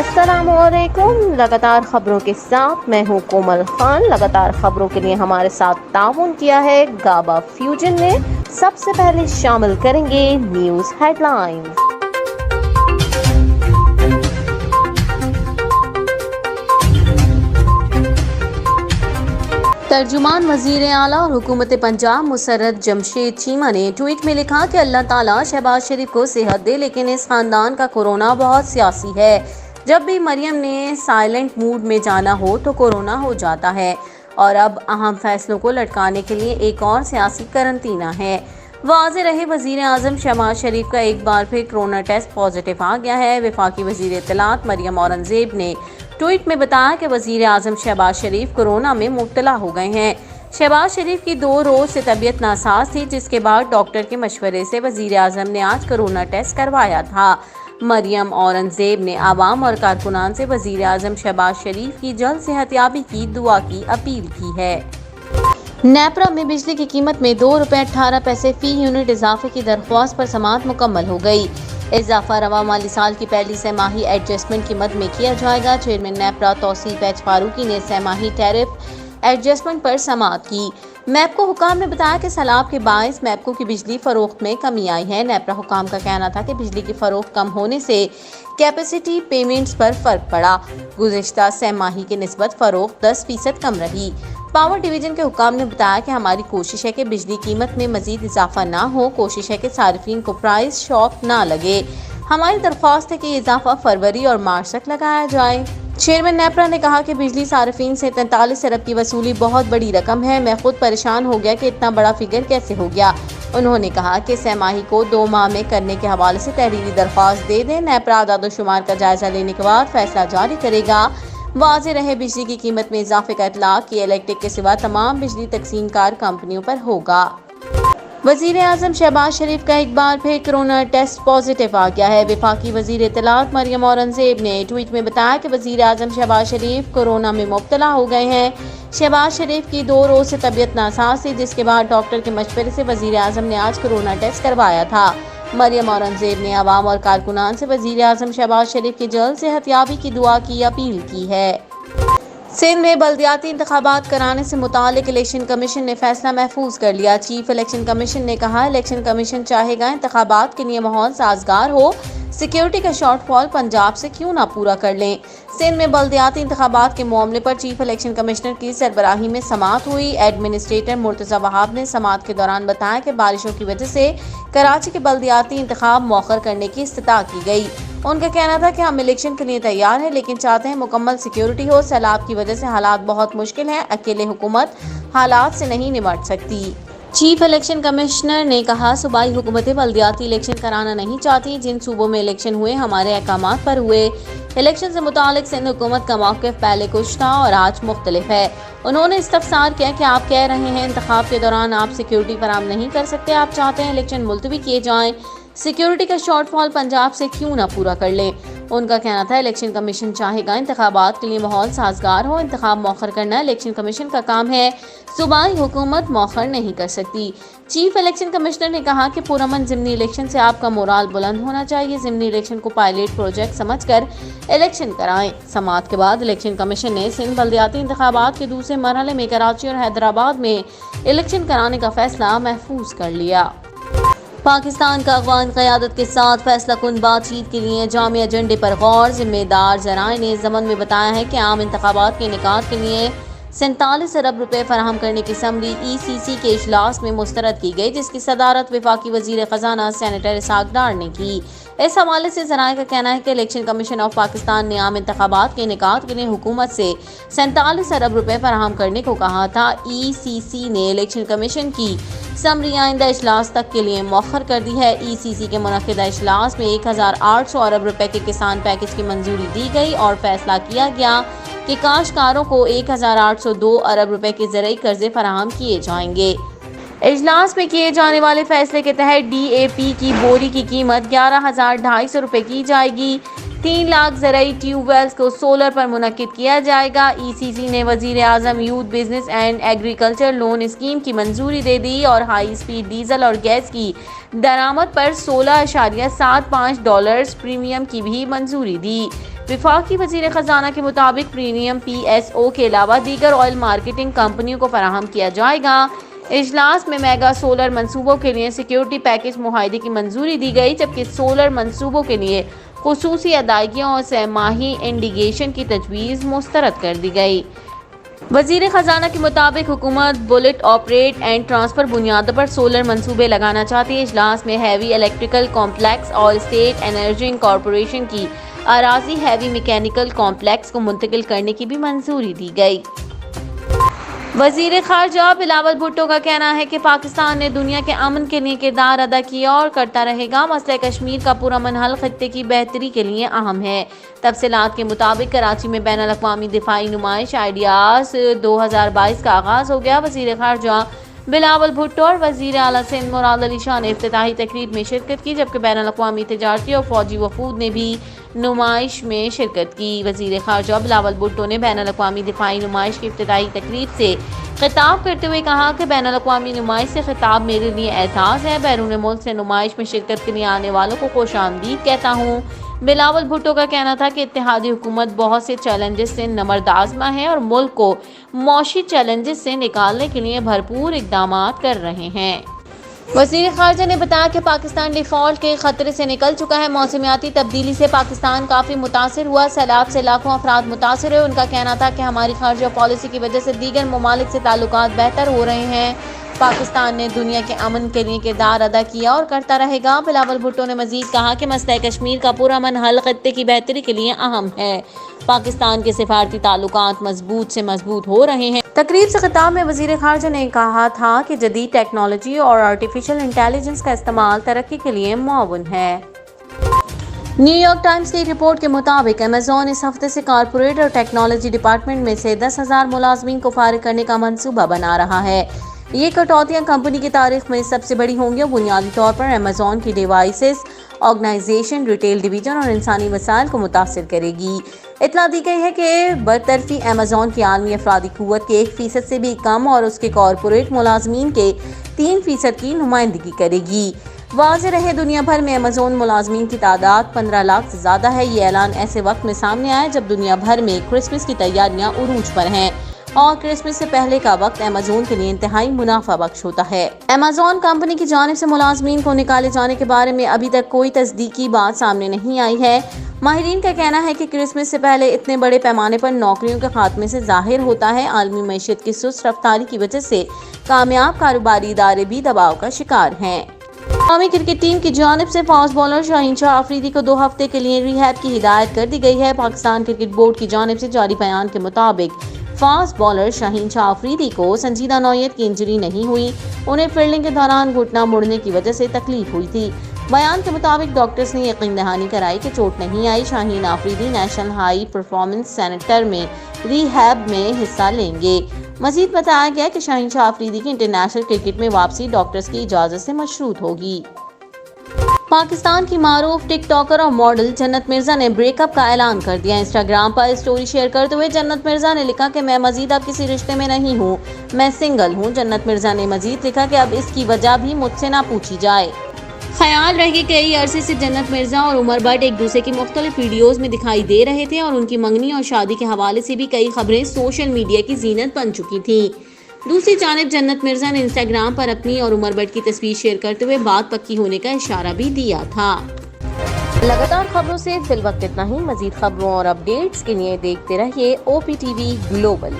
अस्सलामुअलैकुम। लगातार खबरों के साथ मैं हूं कोमल खान। लगातार खबरों के लिए हमारे साथ ताउन किया है गाबा फ्यूजन ने। सबसे पहले शामिल करेंगे न्यूज़ हेडलाइंस। तर्जुमान वज़ीर आला और हुकूमत पंजाब मुसर्रत जमशेद चीमा ने ट्वीट में लिखा कि अल्लाह ताला शहबाज शरीफ को सेहत दे, लेकिन इस खानदान का कोरोना बहुत सियासी है। जब भी मरियम ने साइलेंट मूड में जाना हो तो कोरोना हो जाता है, और अब अहम फैसलों को लटकाने के लिए एक और सियासी करंतना है। वाज़ेह रहे वज़ीर आज़म शहबाज शरीफ का एक बार फिर कोरोना टेस्ट पॉजिटिव आ गया है। वफाकी वज़ीर इत्तलात मरियम औरंगज़ेब ने ट्वीट में बताया कि वज़ीर आज़म शहबाज शरीफ कोरोना में मुब्तला हो गए हैं। शहबाज शरीफ की 2 रोज़ से तबीयत नासाज थी, जिसके बाद डॉक्टर के मशवरे से वज़ीर आज़म ने आज कोरोना टेस्ट करवाया था। मरियम औरंगज़ेब ने आवाम और कारकुनान से वज़ीर आज़म शहबाज शरीफ की जल्द सेहतयाबी की दुआ की अपील की है। नेपरा में बिजली की कीमत में ₹2.18 फी यूनिट इजाफे की दरख्वास्त पर समाअत मुकम्मल हो गई। इजाफा रवा माली साल की पहली सहमाही एडजस्टमेंट की मद में किया जाएगा। चेयरमैन नेपरा तौसीफ एच फारूकी ने सहमाही टैरिफ एडजस्टमेंट पर समाअत की। मैपको हुकाम ने बताया कि सैलाब के बायस मैपको की बिजली फरोख्त में कमी आई है। नेपरा हुकाम का कहना था कि बिजली की फरोख्त कम होने से कैपेसिटी पेमेंट्स पर फर्क पड़ा। गुज़िश्ता सहमाही की निस्बत फरोख्त 10% कम रही। पावर डिवीजन के हुकाम ने बताया कि हमारी कोशिश है कि बिजली कीमत में मजीद इजाफा ना हो। कोशिश है कि सारिफीन को प्राइस शॉक ना लगे। हमारी दरख्वास्त है कि इजाफा फरवरी और मार्च तक लगाया जाए। चेयरमैन नेपरा ने कहा कि बिजली सारिफीन से 43 अरब की वसूली बहुत बड़ी रकम है। मैं खुद परेशान हो गया कि इतना बड़ा फिगर कैसे हो गया। उन्होंने कहा कि सहमाही को 2 माह में करने के हवाले से तहरीरी दरख्वास्त दे दें। नेपरा आदाद-ओ-शुमार का जायजा लेने के बाद फैसला जारी करेगा। वाज़ेह रहे बिजली की कीमत में इजाफे का इतलाक की इलेक्ट्रिक के सिवा तमाम बिजली तकसीम कार कंपनियों पर होगा। वज़ीर आज़म शहबाज शरीफ का एक बार फिर कोरोना टेस्ट पॉजिटिव आ गया है। वफाकी वज़ीर इत्तलात मरियम औरंगज़ेब ने ट्वीट में बताया कि वज़ीर आज़म शहबाज शरीफ कोरोना में मुब्तला हो गए हैं। शहबाज शरीफ की 2 रोज़ से तबीयत नासाज थी, जिसके बाद डॉक्टर के मशवरे से वज़ीर आज़म ने आज कोरोना टेस्ट करवाया था। मरियम औरंगज़ेब ने आवाम और कारकुनान से वज़ीर आज़म शहबाज शरीफ की जल्द सेहतयाबी की दुआ की अपील की है। सिंध में बल्दियाती इंतखाबात कराने से मुतालिक इलेक्शन कमीशन ने फैसला महफूज कर लिया। चीफ इलेक्शन कमीशन ने कहा, इलेक्शन कमीशन चाहेगा इंतखाबात के लिए माहौल साजगार हो। सिक्योरिटी का शॉर्टफॉल पंजाब से क्यों ना पूरा कर लें। सिंध में बल्दियाती इंतखाबात के मामले पर चीफ इलेक्शन कमिश्नर की सरबराही में समाअत हुई। एडमिनिस्ट्रेटर मुर्तज़ा वहाब ने समाअत के दौरान बताया कि बारिशों की वजह से कराची के बल्दियाती इंतखाब मौखर करने की इस्तिता की गई। उनका कहना था कि हम इलेक्शन के लिए तैयार हैं, लेकिन चाहते हैं मुकम्मल सिक्योरिटी हो। सैलाब की वजह से हालात बहुत मुश्किल हैं। अकेले हुकूमत हालात से नहीं निपट सकती। चीफ इलेक्शन कमिश्नर ने कहा, सूबाई हुकूमतें बल्दियाती इलेक्शन कराना नहीं चाहती। जिन सूबों में इलेक्शन हुए हमारे अहकामात पर हुए। इलेक्शन से मुतालिक सिंध हुकूमत का मौक़िफ़ पहले कुछ था और आज मुख्तलिफ है। उन्होंने इस्तफसार किया कि आप कह रहे हैं इंतखाब के दौरान आप सिक्योरिटी फराहम नहीं कर सकते। आप चाहते हैं इलेक्शन मुलतवी किए जाएँ। सिक्योरिटी का शॉर्टफॉल पंजाब से क्यों ना पूरा कर लें। उनका कहना था, इलेक्शन कमीशन चाहेगा इंतखाबात के लिए माहौल साजगार हो। इंतखाब मौखर करना इलेक्शन कमीशन का काम है। सूबाई हुकूमत मौखर नहीं कर सकती। चीफ इलेक्शन कमिश्नर ने कहा कि पुरअमन ज़िमनी इलेक्शन से आपका मोराल बुलंद होना चाहिए। ज़िमनी इलेक्शन को पायलट प्रोजेक्ट समझकर इलेक्शन कराएं। समाअत के बाद इलेक्शन कमीशन ने सिंध बल्दियाती इंतखाबात के दूसरे मरहले में कराची और हैदराबाद में इलेक्शन कराने का फैसला महफूज कर लिया। पाकिस्तान का अफगान क़यादत के साथ फैसला कुन बातचीत के लिए जामी एजेंडे पर गौर। जिम्मेदार ज़राए ने ज़मन में बताया है कि आम इंतखाबात के इनेकाद के लिए 47 अरब रुपए फराहम करने की समरी ECC के इजलास में मुस्तरद की गई, जिसकी सदारत वफाकी वज़ीर ख़जाना सेनेटर इसहाक डार ने की। इस हवाले से ज़राए का कहना है कि इलेक्शन कमीशन ऑफ पाकिस्तान ने आम इंतखाबात के इनेकाद के लिए हुकूमत से 47 अरब रुपए फराहम करने को कहा था। ECC ने इलेक्शन कमीशन की समरी आइंदा इजलास तक के लिए मौखर कर दी है। ECC के मुनक़िदा इजलास में 1800 अरब रुपए के किसान पैकेज की मंजूरी दी गई और फैसला किया गया कि काश्तकारों को 1802 अरब रुपए के ज़रई कर्जे फराहम किए जाएंगे। इजलास में किए जाने वाले फैसले के तहत DAP की बोरी की कीमत 11,250 रुपए की जाएगी। 3 लाख ज़राई ट्यूब वेल्स को सोलर पर मुनक्किद किया जाएगा। ECC ने वज़ीर आज़म youth business and agriculture loan scheme की मंजूरी दे दी और हाई स्पीड डीजल और गैस की दरामद पर $16.75 प्रीमियम की भी मंजूरी दी। वफाकी वज़ीर ख़जाना के मुताबिक प्रीमियम PSO के अलावा दीगर ऑयल मार्केटिंग कंपनियों को फराहम किया जाएगा। इजलास में मेगा सोलर मंसूबों के लिए सिक्योरिटी पैकेज मुआहदे की मंजूरी दी गई, जबकि सोलर मंसूबों के लिए खुसूसी अदायगियों और सहमाही इंडिगेशन की तजवीज़ मुस्तरद कर दी गई। वज़ीर ख़जाना के मुताबिक हुकूमत बुलेट ऑपरेट एंड ट्रांसफ़र बुनियादों पर सोलर मंसूबे लगाना चाहती है। इजलास में हैवी इलेक्ट्रिकल कॉम्प्लेक्स और स्टेट एनर्जी कॉरपोरेशन की अराजी हैवी मैकेनिकल कॉम्प्लेक्स को मुंतकिल करने की भी मंजूरी दी गई। वज़ीर ख़ारजा बिलावल भुट्टो का कहना है कि पाकिस्तान ने दुनिया के अमन के लिए किरदार अदा किया और करता रहेगा। मसला कश्मीर का पुरअमन हल खित्ते की बेहतरी के लिए अहम है। तफसीलात के मुताबिक कराची में बैनुल अक़वामी दिफाई नुमाइश आइडियाज़ 2022 का आगाज़ हो गया। वज़ीर ख़ारजा बिलावल भुट्टो और वज़ीर आला सिंध मुराद अली शाह ने इफ्तिताही तकरीब में शिरकत की, जबकि बैनुल अक़वामी तिजारती और फ़ौजी वफूद ने भी नुमाइश में शिरकत की। वज़ीर ख़ारजा बिलावल भुट्टो ने बैनुल अक़वामी दिफाई नुमाइश की इफ्तिताही तकरीब से खिताब करते हुए कहा कि बैनुल अक़वामी नुमाइश से खिताब मेरे लिए एहसास है। बैरून मुल्क से नुमाइश में शिरकत के लिए आने वालों को खुशामदीद कहता हूँ। बिलावल भुट्टो का कहना था कि इत्तेहादी हुकूमत बहुत से चैलेंजेस से नमरदाज़मा है और मुल्क को मौशी चैलेंजेस से निकालने के लिए भरपूर इक़दामात कर रहे हैं। वज़ीर ख़ारजा ने बताया कि पाकिस्तान डिफ़ॉल्ट के ख़तरे से निकल चुका है। मौसमियाती तब्दीली से पाकिस्तान काफ़ी मुतासिर हुआ। सैलाब से लाखों अफराद मुतासिर हुए। उनका कहना था कि हमारी ख़ारजा पॉलिसी की वजह से दीगर ममालिक से ताल्लुकात बेहतर हो रहे हैं। पाकिस्तान ने दुनिया के अमन के लिए किरदार अदा किया और करता रहेगा। बिलावल भुट्टो ने मज़ीद कहा कि मसला कश्मीर का पुरअमन हल खित्ते की बेहतरी के लिए अहम है। पाकिस्तान के सिफारती ताल्लुकात मजबूत से मजबूत हो रहे हैं। तकरीब से खिताब में वज़ीर ख़ारजा ने कहा था कि जदीद टेक्नोलॉजी और आर्टिफिशियल इंटेलिजेंस का इस्तेमाल तरक्की के लिए मुआवन है। न्यूयॉर्क टाइम्स की रिपोर्ट के मुताबिक अमेज़न इस हफ्ते से कॉर्पोरेट और टेक्नोलॉजी डिपार्टमेंट में से 10,000 मुलाजमीन को फारिग करने का मंसूबा बना रहा है। ये कटौतियाँ कंपनी की तारीख में सबसे बड़ी होंगी और बुनियादी तौर पर अमेज़न की डिवाइसेस ऑर्गेनाइजेशन, रिटेल डिवीजन और इंसानी वसाइल को मुतासिर करेगी। इतला दी गई है कि बरतरफी अमेज़न की आलमी अफरादी क़ुव्वत के 1% से भी कम और उसके कॉर्पोरेट मुलाजमीन के 3% की नुमाइंदगी करेगी। वाज़ेह रहे दुनिया भर में अमेज़न मुलाजमीन की तादाद 15 लाख से ज़्यादा है। ये ऐलान ऐसे वक्त में सामने आया जब दुनिया भर में क्रिसमस की तैयारियां उरूज पर हैं और क्रिसमस से पहले का वक्त अमेज़न के लिए इंतहाई मुनाफा बख्श होता है। अमेज़न कंपनी की जानिब से मुलाजमीन को निकाले जाने के बारे में अभी तक कोई तस्दीकी बात सामने नहीं आई है। माहिरीन का कहना है कि क्रिसमस से पहले इतने बड़े पैमाने पर नौकरियों के खात्मे से जाहिर होता है। आलमी मईशत की सुस्त रफ्तारी की वजह से कामयाब कारोबारी इदारे भी दबाव का शिकार हैं। कौमी क्रिकेट टीम की जानिब से फास्ट बॉलर शाहीन शाह अफरीदी को 2 हफ्ते के लिए रिहैब की हिदायत कर दी गई है। पाकिस्तान क्रिकेट बोर्ड की जानिब से जारी बयान के मुताबिक फास्ट बॉलर शाहीन शाह अफरीदी को संजीदा नौयत की इंजरी नहीं हुई। उन्हें फील्डिंग के दौरान घुटना मुड़ने की वजह से तकलीफ हुई थी। बयान के मुताबिक डॉक्टर्स ने यकीन दहानी कराई कि चोट नहीं आई। Shaheen Afridi national high performance centre में रिहैब में हिस्सा लेंगे। मजीद बताया गया कि शाहीन शाह अफरीदी की इंटरनेशनल क्रिकेट में वापसी डॉक्टर्स की इजाज़त से मशरूत होगी। पाकिस्तान की मारूफ टिकटॉकर और मॉडल जन्नत मिर्जा ने ब्रेकअप का ऐलान कर दिया। इंस्टाग्राम पर स्टोरी शेयर करते हुए जन्नत मिर्जा ने लिखा कि मैं मजीद अब किसी रिश्ते में नहीं हूँ, मैं सिंगल हूँ। जन्नत मिर्जा ने मजीद लिखा कि अब इसकी वजह भी मुझसे ना पूछी जाए। ख्याल रहे कि कई अरसे से जन्नत मिर्जा और उमर भट्ट एक दूसरे की मुख्तलिफ वीडियोस में दिखाई दे रहे थे और उनकी मंगनी और शादी के हवाले से भी कई खबरें सोशल मीडिया की जीनत बन चुकी थी। दूसरी जानिब जन्नत मिर्जा ने इंस्टाग्राम पर अपनी और उमर भट्ट की तस्वीर शेयर करते हुए बात पक्की होने का इशारा भी दिया था। लगातार खबरों से फिल वक्त इतना ही। मजीद खबरों और अपडेट्स के लिए देखते रहिए OPTV ग्लोबल।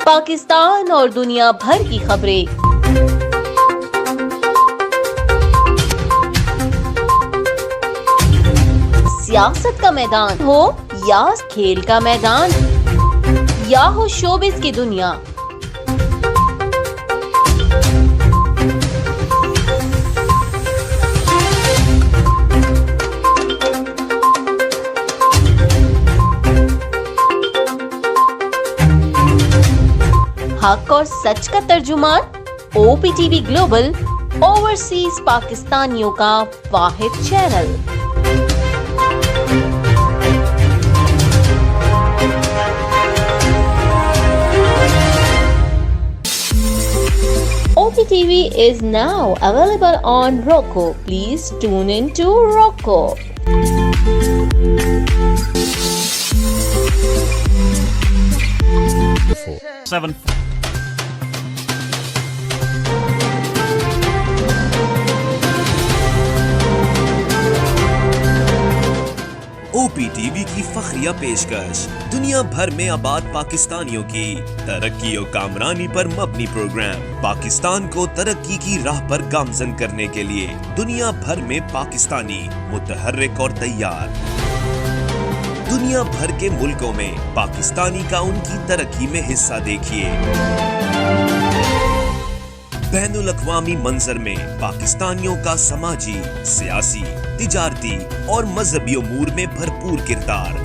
पाकिस्तान और दुनिया भर की खबरें, सियासत का मैदान हो या खेल का मैदान या हो शोबिस की दुनिया, और सच का तर्जुमान OPTV ग्लोबल ओवरसीज पाकिस्तानियों का वाहिद channel. OPTV is now available on Roku. Please tune in to Roku. Seven. OPTV की फखरिया पेशकश दुनिया भर में आबाद पाकिस्तानियों की तरक्की और कामरानी पर मबनी प्रोग्राम पाकिस्तान को तरक्की की राह पर गामजन करने के लिए दुनिया भर में पाकिस्तानी मुतहर्रिक और तैयार। दुनिया भर के मुल्कों में पाकिस्तानी का उनकी तरक्की में हिस्सा देखिए। बैनुल अक़वामी मंजर में पाकिस्तानियों का समाजी, सियासी, तिजारती और मजहबी उमूर में भरपूर किरदार।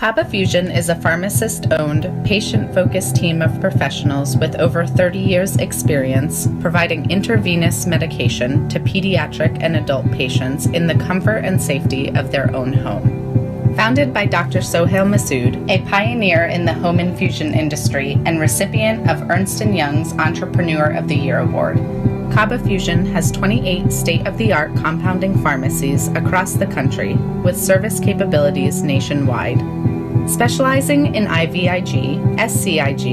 Kaba Fusion is a pharmacist-owned, patient-focused team of professionals with over 30 years' experience providing intravenous medication to pediatric and adult patients in the comfort and safety of their own home. Founded by Dr. Sohail Masood, a pioneer in the home infusion industry and recipient of Ernst & Young's Entrepreneur of the Year Award, Kaba Fusion has 28 state-of-the-art compounding pharmacies across the country with service capabilities nationwide. Specializing in IVIG, SCIG,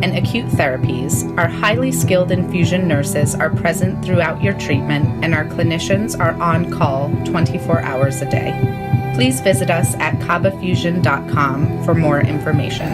and acute therapies, our highly skilled infusion nurses are present throughout your treatment and our clinicians are on call 24 hours a day. Please visit us at kabafusion.com for more information.